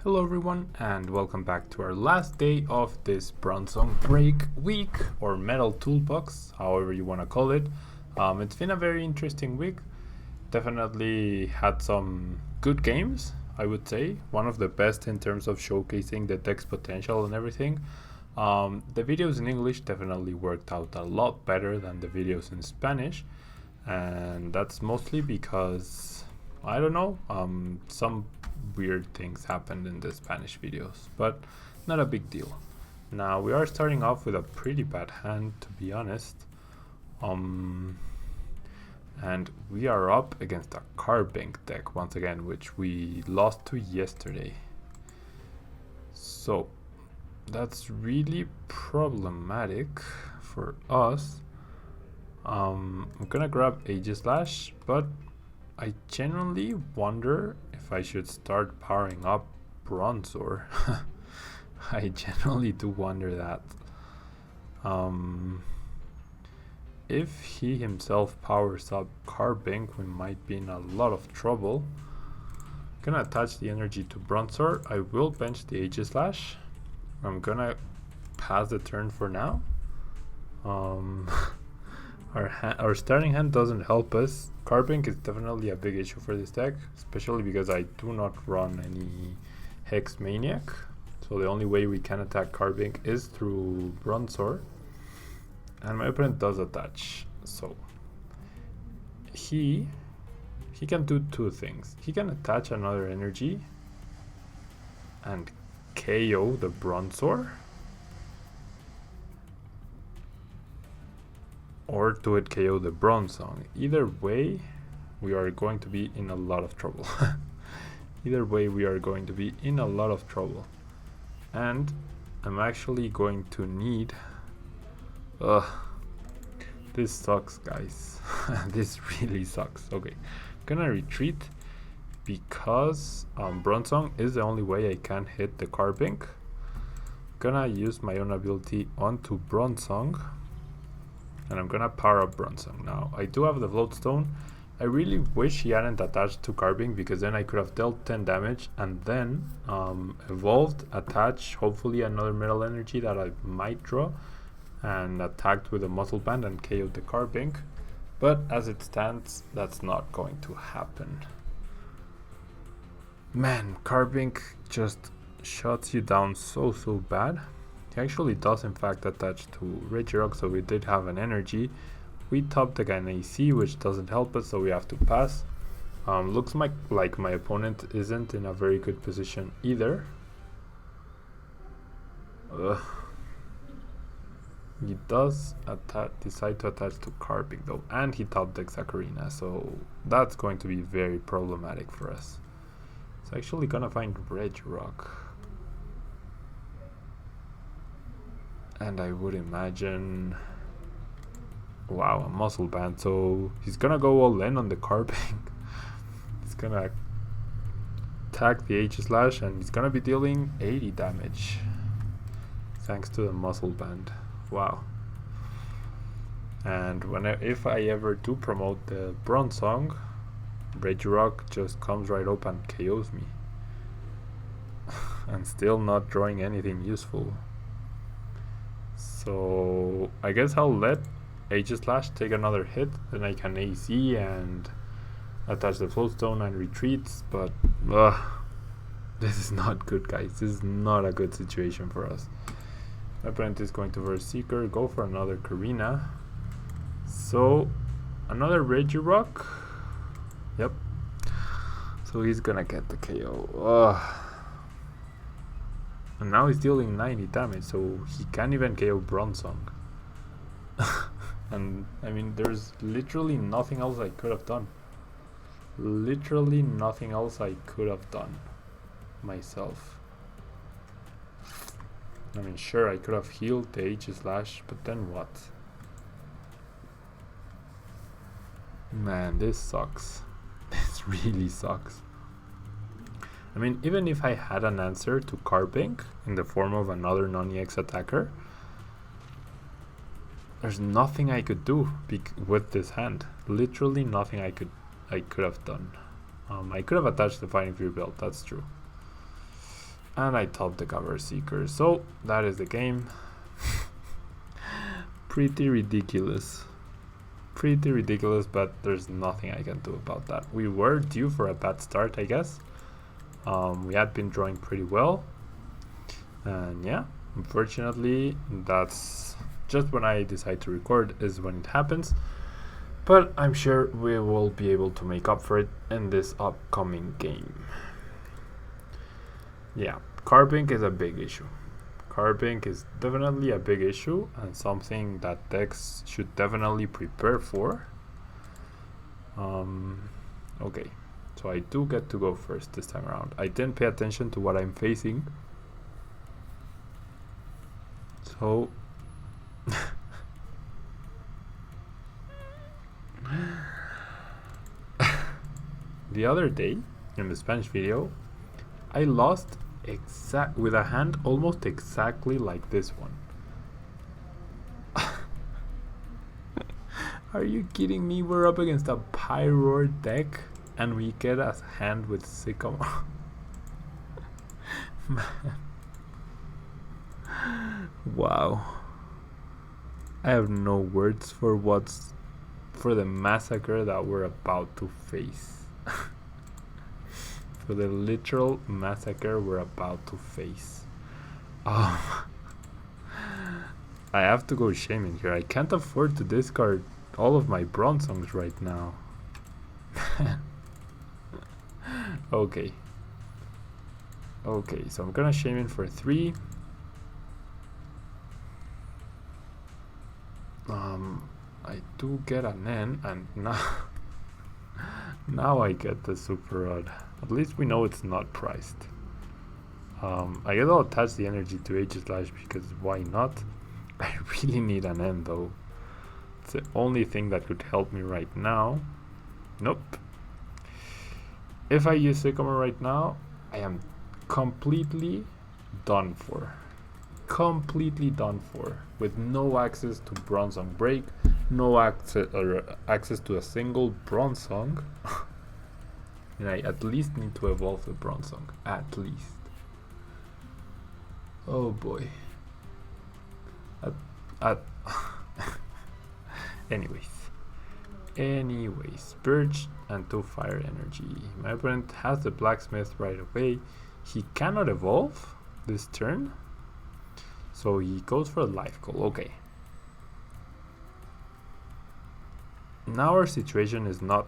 Hello everyone and welcome back to our last day of this Bronzong break week or metal toolbox, however you want to call it. It's been a very interesting week. Definitely had some good games, I would say. One of the best in terms of showcasing the deck's potential and everything. The videos in English definitely worked out a lot better than the videos in Spanish. And that's mostly because, I don't know, some weird things happened in the Spanish videos, but not a big deal. Now we are starting off with a pretty bad hand, to be honest. And we are up against a Carbink deck once again, which we lost to yesterday. So that's really problematic for us. I'm gonna grab Aegislash, but I genuinely wonder if I should start powering up Bronzor. I genuinely do wonder that. If he himself powers up Carbink, we might be in a lot of trouble. Gonna attach the energy to Bronzor. I will bench the Aegislash. I'm gonna pass the turn for now. Our starting hand doesn't help us. Carbink is definitely a big issue for this deck, especially because I do not run any Hex Maniac. So the only way we can attack Carbink is through Bronzor. And my opponent does attach. So he can do two things. He can attach another energy and KO the Bronzor, or do it KO the Bronzong. Either way, we are going to be in a lot of trouble. Either way, we are going to be in a lot of trouble. And I'm actually going to need... this sucks, guys. This really sucks. Okay, I'm gonna retreat because Bronzong is the only way I can hit the Carbink. Gonna use my own ability onto Bronzong. And I'm gonna power up Bronzong. Now, I do have the Float Stone. I really wish he hadn't attached to Carbink, because then I could have dealt 10 damage and then evolved, attached hopefully another metal energy that I might draw, and attacked with a Muscle Band and KO'd the Carbink. But as it stands, that's not going to happen. Man, Carbink just shuts you down so bad. He actually does in fact attach to Regirock, so we did have an energy. We topped again AC, which doesn't help us, so we have to pass. Looks like my opponent isn't in a very good position either. He does decide to attach to Carbink though, and he top decks Ocarina, so that's going to be very problematic for us. It's actually gonna find Regirock. And I would imagine, wow, a Muscle Band, so he's gonna go all in on the Carbink. He's gonna attack the Aegislash and he's gonna be dealing 80 damage thanks to the Muscle Band. Wow. And if I ever do promote the Bronzong, Regirock just comes right up and KOs me. And still not drawing anything useful. So I guess I'll let Aegislash take another hit, then I can AC and attach the Float Stone and retreats, but this is not good, guys. This is not a good situation for us. My opponent is going to Verse Seeker, go for another Karina. So another Regirock. Yep. So he's gonna get the KO. And now he's dealing 90 damage, so he can't even KO Bronzong. And I mean, there's literally nothing else I could have done. Literally nothing else I could have done myself. I mean, sure, I could have healed the Aegislash, but then what? Man, this sucks. This really sucks. I mean, even if I had an answer to Carbink in the form of another non-EX attacker, there's nothing I could do with this hand. Literally nothing I could have done. I could have attached the Fighting Fury belt, that's true. And I top the cover Seeker. So that is the game. Pretty ridiculous. Pretty ridiculous, but there's nothing I can do about that. We were due for a bad start, I guess. We had been drawing pretty well. And yeah, unfortunately, that's just when I decide to record is when it happens. But I'm sure we will be able to make up for it in this upcoming game. Yeah, carbink is a big issue. Carbink is definitely a big issue and something that decks should definitely prepare for. Okay, so I do get to go first this time around. I didn't pay attention to what I'm facing. So the other day in the Spanish video, I lost with a hand almost exactly like this one. Are you kidding me? We're up against a Pyroar deck and we get a hand with Sycamore. Man. Wow. I have no words for the massacre that we're about to face. For the literal massacre we're about to face. I have to go Shaymin here. I can't afford to discard all of my Bronzongs right now. Okay. Okay, so I'm gonna Shaymin for 3. I do get an N, and now I get the Super Rod. At least we know it's not priced. I guess I'll attach the energy to Aegislash because why not? I really need an N though. It's the only thing that could help me right now. Nope. If I use Sycamore right now, I am completely done for. Completely done for. With no access to Bronzong Break, no access to a single Bronzong. And I at least need to evolve the Bronzong. At least. Oh boy. Anyways, Birch and 2 Fire Energy. My opponent has the Blacksmith right away. He cannot evolve this turn, so he goes for a Life Goal. Okay. Now our situation is not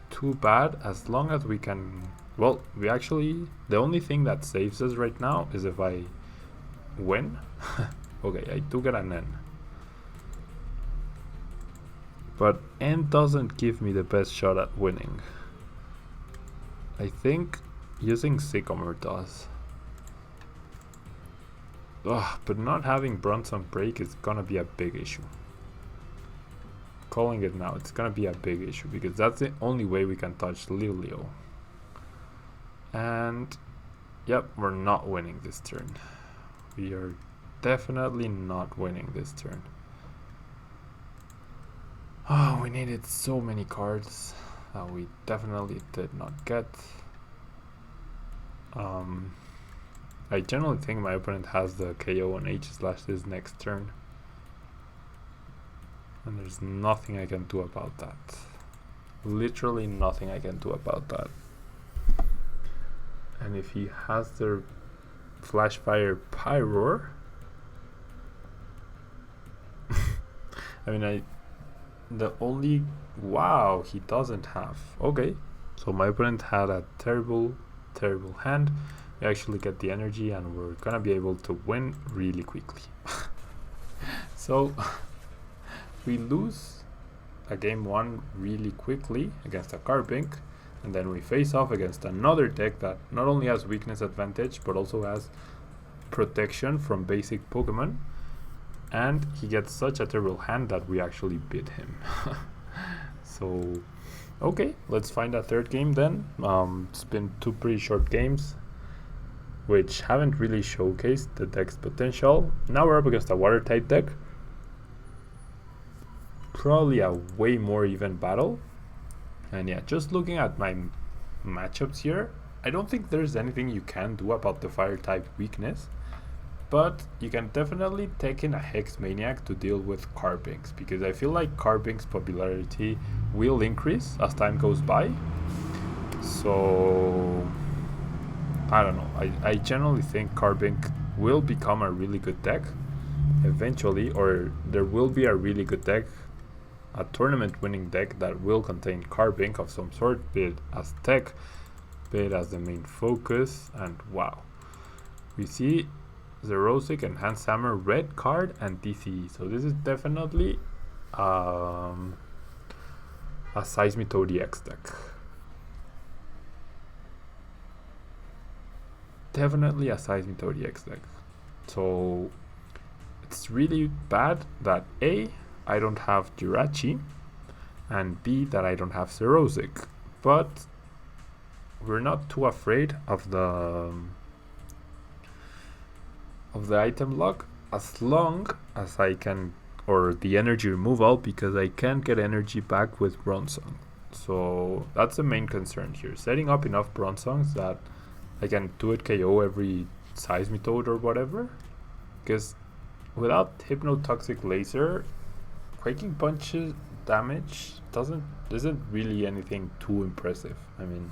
too bad as long as we can. Well, we actually, the only thing that saves us right now is if I win. Okay, I do get an N. But N doesn't give me the best shot at winning. I think using Sycamore does. Ugh, but not having Bronzong Break is gonna be a big issue. Calling it now, it's gonna be a big issue because that's the only way we can touch Lilio. And yep, we're not winning this turn. We are definitely not winning this turn. Oh, we needed so many cards that we definitely did not get. I generally think my opponent has the KO on Aegislash this next turn. And there's nothing I can do about that. Literally nothing I can do about that. And if he has the Flash Fire Pyroar, I mean, wow, he doesn't have. Okay, so my opponent had a terrible hand. We actually get the energy and we're gonna be able to win really quickly. So we lose a game 1 really quickly against a Carbink, and then we face off against another deck that not only has weakness advantage but also has protection from basic Pokemon, and he gets such a terrible hand that we actually beat him. So okay, let's find a third game then. It's been 2 pretty short games which haven't really showcased the deck's potential. Now we're up against a water type deck. Probably a way more even battle. And yeah, just looking at my matchups here, I don't think there's anything you can do about the fire type weakness, but you can definitely take in a Hex Maniac to deal with Carbinks, because I feel like Carbink's popularity will increase as time goes by. So I don't know, I generally think Carbink will become a really good deck eventually, or there will be a really good deck, a tournament winning deck that will contain Carbink of some sort, be it as tech, be it as the main focus. And wow, we see Xerosic and Handhammer red card and DCE, so this is definitely a Seismitoad-EX deck. Definitely a Seismitoad-EX deck. So it's really bad that A, I don't have Jirachi, and B, that I don't have Xerosic, but we're not too afraid of the item lock, as long as I can, or the energy removal, because I can get energy back with Bronzong. So that's the main concern here, setting up enough Bronzongs that I can 2-hit KO every Seismitoad or whatever, because without Hypnotoxic Laser, Quaking Punch's damage isn't really anything too impressive. I mean,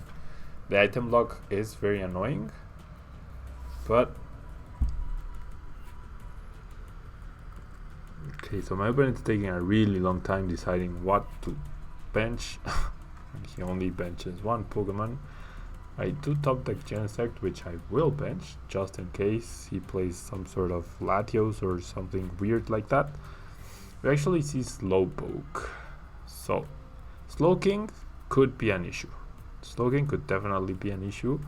the item lock is very annoying, but okay, so my opponent's taking a really long time deciding what to bench. He only benches one Pokemon. I do top deck Genesect, which I will bench just in case he plays some sort of Latios or something weird like that. We actually see Slowpoke, so Slowking could be an issue. Slowking could definitely be an issue,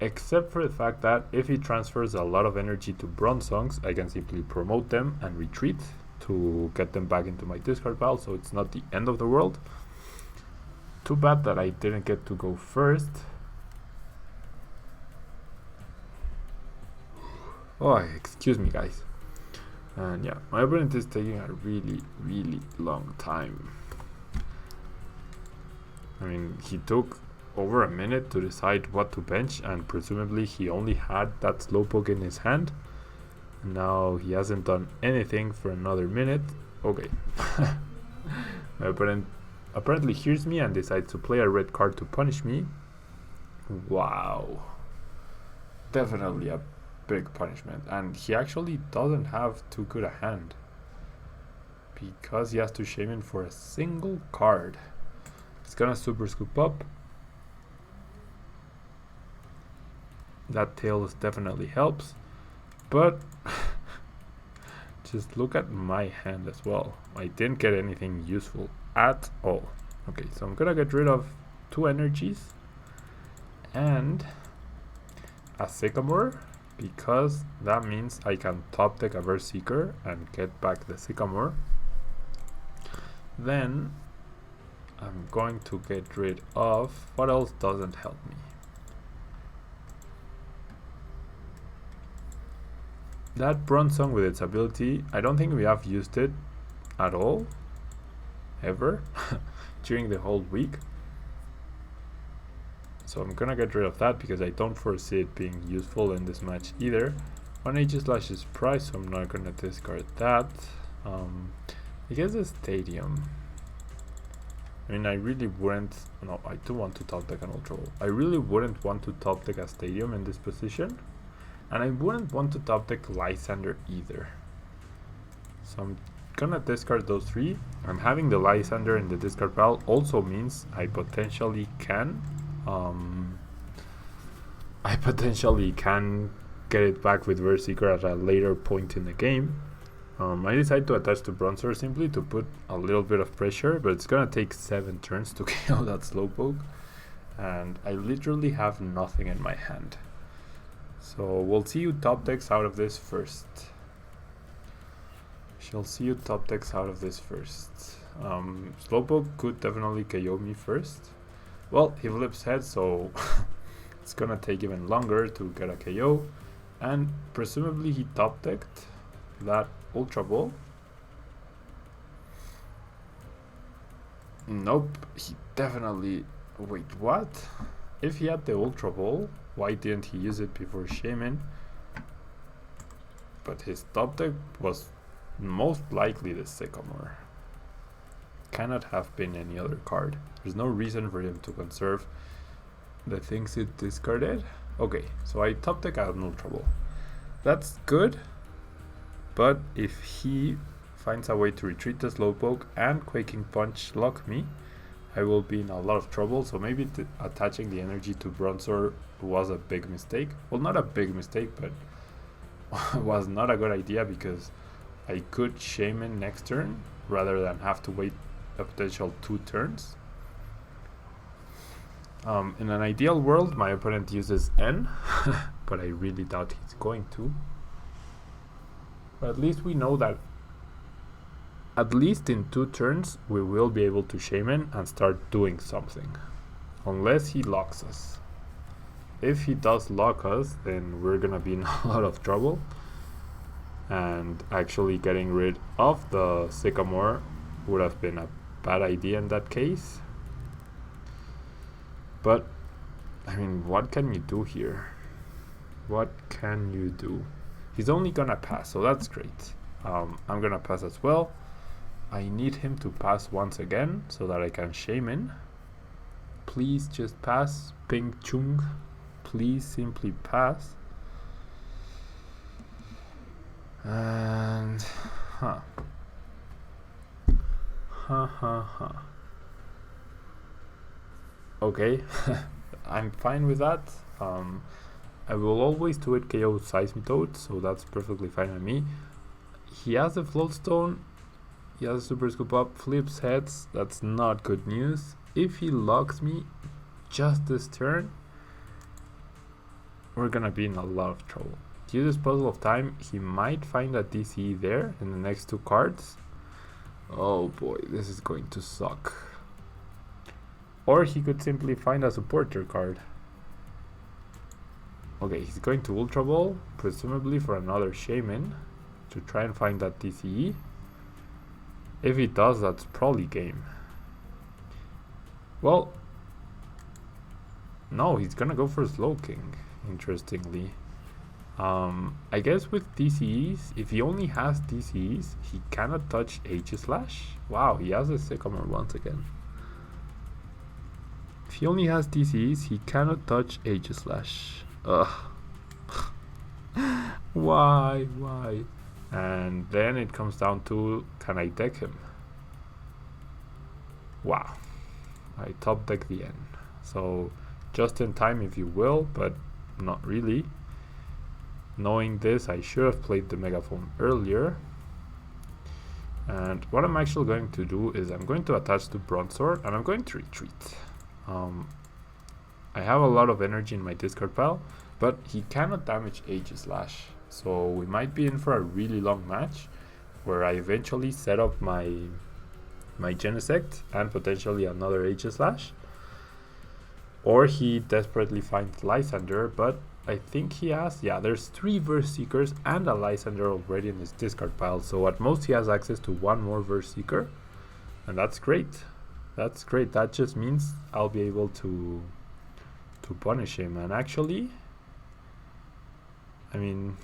except for the fact that if he transfers a lot of energy to Bronzongs, I can simply promote them and retreat to get them back into my discard pile, so it's not the end of the world. Too bad that I didn't get to go first. Oh, excuse me guys. And yeah, my opponent is taking a really long time. I mean, he took over a minute to decide what to bench, and presumably he only had that Slowpoke in his hand. Now he hasn't done anything for another minute. Okay. My opponent apparently hears me and decides to play a red card to punish me. Wow. Definitely a big punishment. And he actually doesn't have too good a hand, because he has to Shaymin for a single card. He's gonna Super Scoop up. That Tails definitely helps, but just look at my hand as well. I didn't get anything useful at all. Okay, so I'm gonna get rid of 2 energies and a Sycamore, because that means I can top deck a Verse Seeker and get back the Sycamore. Then I'm going to get rid of what else doesn't help me. That Bronzong with its ability, I don't think we have used it at all, ever, during the whole week. So I'm gonna get rid of that because I don't foresee it being useful in this match either. One Aegislash is priced, so I'm not gonna discard that. I guess the Stadium. I mean, I really wouldn't. No, I do want to top deck an Ultra Ball. I really wouldn't want to top deck a Stadium in this position, and I wouldn't want to top deck Lysander either. So I'm gonna discard those 3. And having the Lysander in the discard pile also means I potentially can get it back with Verse Seeker at a later point in the game. I decided to attach to Bronzor simply to put a little bit of pressure, but it's gonna take 7 turns to KO that Slowpoke, and I literally have nothing in my hand. So we'll see who top decks out of this first. Shall see you top decks out of this first. Slowpoke could definitely KO me first. Well, he flips head, so it's gonna take even longer to get a KO, and presumably he top decked that Ultra Ball. Nope, he definitely. Wait, what? if he had the Ultra Ball, why didn't he use it before Shaymin? But his top deck was most likely the Sycamore. Cannot have been any other card. There's no reason for him to conserve the things it discarded. Okay, so I top deck out an Ultra Ball. That's good, but if he finds a way to retreat the Slowpoke and Quaking Punch lock me, I will be in a lot of trouble. So maybe attaching the energy to Bronzor was a big mistake. Well, not a big mistake, but was not a good idea, because I could Shaymin next turn rather than have to wait a potential 2 turns. In an ideal world, my opponent uses N, but I really doubt he's going to. But at least we know that at least in 2 turns we will be able to Shaymin and start doing something. Unless he locks us. If he does lock us, then we're gonna be in a lot of trouble. And actually getting rid of the Sycamore would have been a bad idea in that case. But, I mean, what can you do here? What can you do? He's only gonna pass, so that's great. I'm gonna pass as well. I need him to pass once again so that I can Shaymin. Please just pass. Ping Chung. Please simply pass. And okay. I'm fine with that. I will always do it KO Seismitoad, so that's perfectly fine with me. He has a Floatstone. He has a Super Scoop Up, flips heads. That's not good news. If he locks me just this turn, we're gonna be in a lot of trouble. To use this Puzzle of Time, he might find a DCE there in the next 2 cards. Oh boy, this is going to suck. Or he could simply find a supporter card. Okay, he's going to Ultra Ball, presumably for another Shaymin, to try and find that DCE. If he does, that's probably game. Well, no, he's gonna go for Slowking, interestingly. I guess with DCEs, if he only has DCEs, he cannot touch Aegislash. Wow, he has a Sycamore once again. If he only has DCEs, he cannot touch Aegislash. Ugh. Why? And then it comes down to, can I deck him? Wow. I top deck the N. So just in time, if you will, but not really. Knowing this, I should have played the Megaphone earlier. And what I'm actually going to do is I'm going to attach to Bronzor and I'm going to retreat. I have a lot of energy in my discard pile, but he cannot damage Aegislash. So we might be in for a really long match where I eventually set up my Genesect and potentially another Aegislash. Or he desperately finds Lysander, but I think he has, yeah, there's 3 Verse Seekers and a Lysander already in his discard pile. So at most he has access to 1 more Verse Seeker. And that's great. That's great. That just means I'll be able to punish him. And actually, I mean,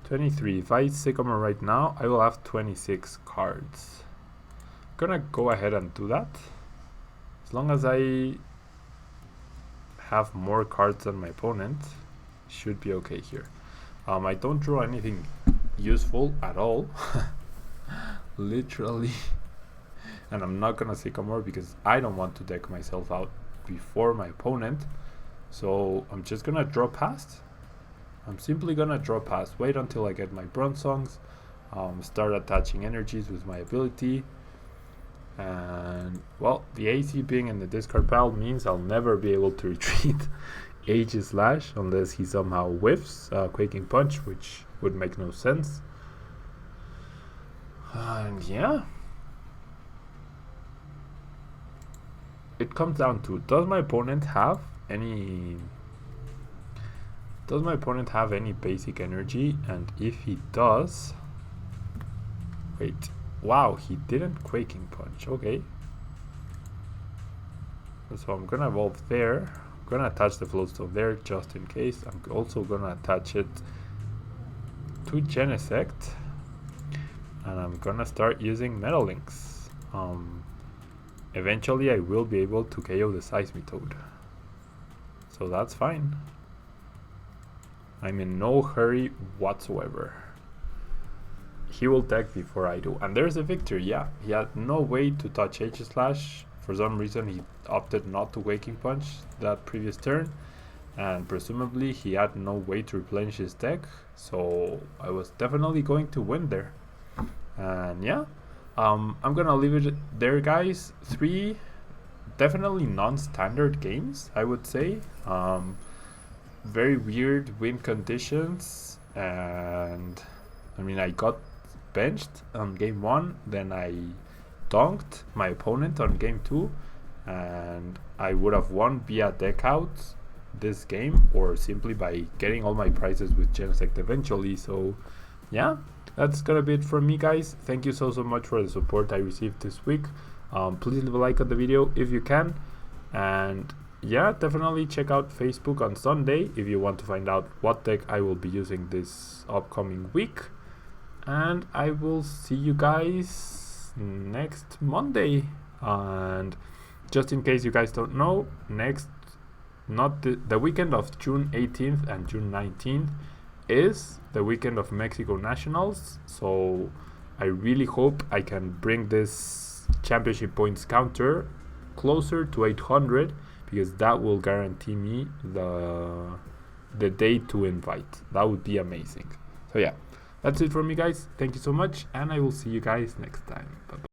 23. If I Sycamore right now, I will have 26 cards. I'm gonna go ahead and do that. As long as I have more cards than my opponent, should be okay here. I don't draw anything useful at all. Literally. And I'm not gonna Sycamore because I don't want to deck myself out before my opponent. So I'm just gonna draw past. I'm simply gonna draw past, wait until I get my Bronzongs, start attaching energies with my ability. And well, the AC being in the discard pile means I'll never be able to retreat Aegislash unless he somehow whiffs Quaking Punch, which would make no sense. And yeah, it comes down to, does my opponent have any basic energy? And if he does, wait, wow, he didn't Quaking Punch. Okay, so I'm gonna evolve there, gonna attach the floatstone there just in case. I'm also gonna attach it to Genesect, and I'm gonna start using Metal Links. Eventually I will be able to KO the Seismitoad, so that's fine. I'm in no hurry whatsoever. He will tech before I do, and there's a victory. Yeah, he had no way to touch Aegislash. For some reason he opted not to Waking Punch that previous turn, and presumably he had no way to replenish his deck, so I was definitely going to win there. And yeah, I'm gonna leave it there, guys. 3 definitely non-standard games, I would say. Very weird win conditions, and I mean, I got benched on game 1, then I donked my opponent on game 2, and I would have won via deck out this game, or simply by getting all my prizes with Genesect eventually. So yeah, that's gonna be it from me, guys. Thank you so much for the support I received this week. Please leave a like on the video if you can, and yeah, definitely check out Facebook on Sunday if you want to find out what deck I will be using this upcoming week. And I will see you guys next Monday. And just in case you guys don't know, the weekend of June 18th and June 19th is the weekend of Mexico Nationals. So I really hope I can bring this championship points counter closer to 800, because that will guarantee me the day to invite. That would be amazing. So yeah, that's it from me, guys. Thank you so much, and I will see you guys next time. Bye bye.